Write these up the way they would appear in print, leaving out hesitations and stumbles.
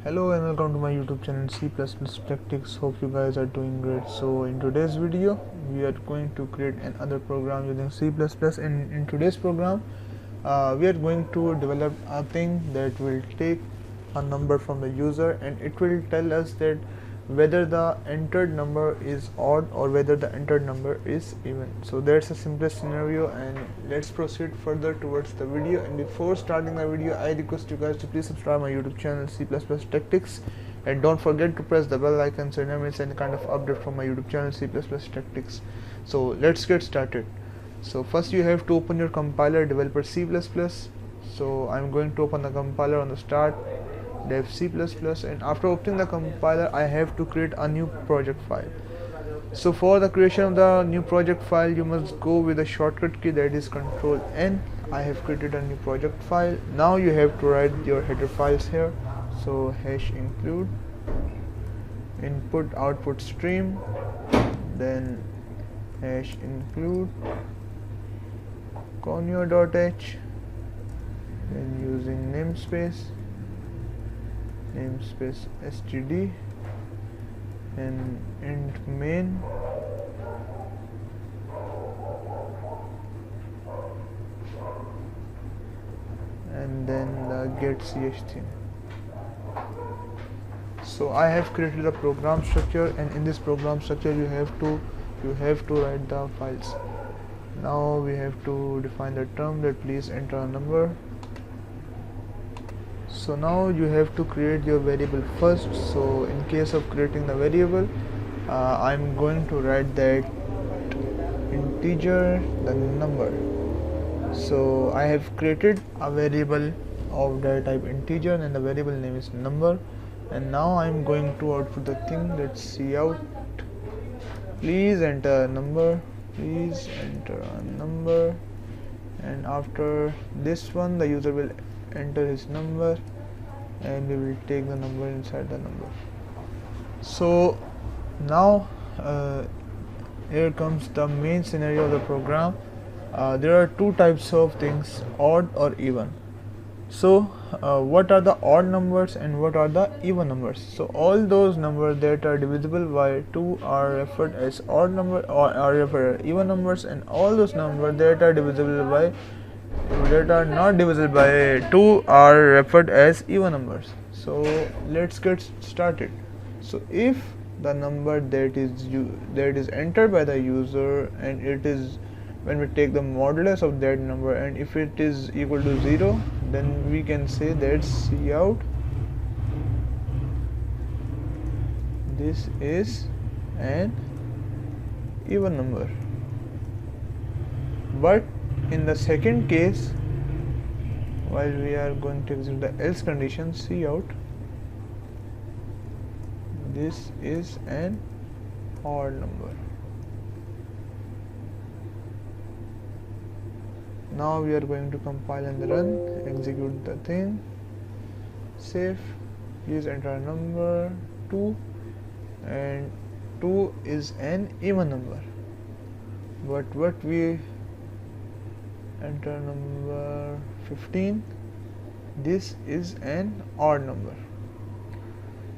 Hello and welcome to my YouTube channel C++ Tactics. Hope you guys are doing great. So in today's video we are going to create another program using C++, and in today's program we are going to develop a thing that will take a number from the user and it will tell us that whether the entered number is odd or whether the entered number is even. So that's the simplest scenario, and let's proceed further towards the video. And before starting the video, I request you guys to please subscribe my YouTube channel C++ Tactics, and don't forget to press the bell icon so you never miss any kind of update from my YouTube channel C++ Tactics. So let's get started. So first you have to open your compiler, developer C++. So I'm going to open the compiler on the start, dev C++, and after opening the compiler I have to create a new project file. So for the creation of the new project file you must go with a shortcut key, that is Ctrl N. I have created a new project file. Now you have to write your header files here. So hash include input output stream, then hash include conio.h, then using namespace std and int main, and then the get ch theme. So I have created a program structure, and in this program structure you have to write the files. Now we have to define the term that please enter a number. So now you have to create your variable first. So in case of creating the variable, I'm going to write that integer the number. So I have created a variable of the type integer and the variable name is number, and now I'm going to output the thing. Let's cout please enter a number, please enter a number, and after this one the user will enter his number and we will take the number inside the number. So now here comes the main scenario of the program. There are two types of things, odd or even. So what are the odd numbers and what are the even numbers? So all those numbers that are divisible by 2 are referred as odd number or are referred as even numbers, and all those numbers that are divisible by that are not divisible by 2 are referred as even numbers. So let's get started. So if the number that is entered by the user, and it is, when we take the modulus of that number, and if it is equal to 0, then we can say that cout this is an even number. But in the second case, while we are going to execute the else condition, cout this is an odd number. Now we are going to compile and run, execute the thing, save, please enter a number 2, and 2 is an even number. But what we enter number 15, this is an odd number.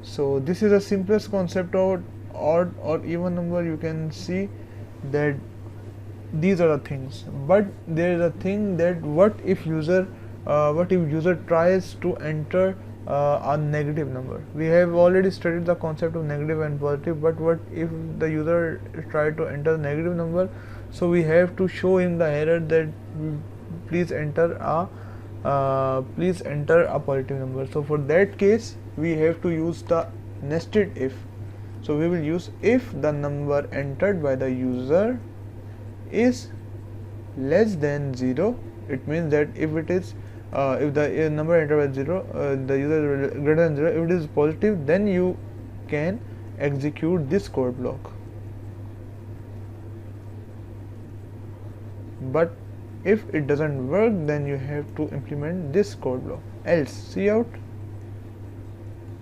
So this is the simplest concept of odd or even number. You can see that these are the things, but there is a thing that what if user tries to enter a negative number. We have already studied the concept of negative and positive, but what if the user try to enter a negative number? So we have to show him the error that please enter a positive number. So for that case we have to use the nested if. So we will use if the number entered by the user is less than 0. It means that if it is if the number entered by 0, the user is greater than 0. If it is positive, then you can execute this code block. But if it doesn't work, then you have to implement this code block, else cout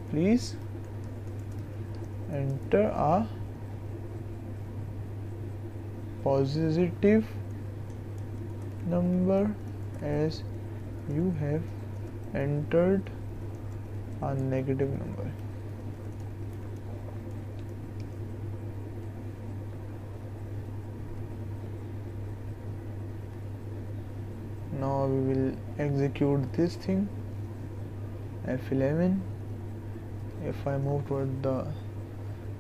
please enter a positive number, as you have entered a negative number. a negative number. Now we will execute this thing. F11. If I move toward the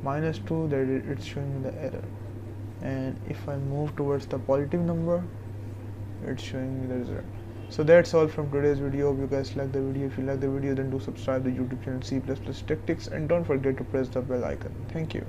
-2, that it's showing me the error, and if I move towards the positive number, it's showing me the result. So that's all from today's video. Hope you guys like the video. If you like the video, then do subscribe to the YouTube channel C++ Tactics, and don't forget to press the bell icon. Thank you.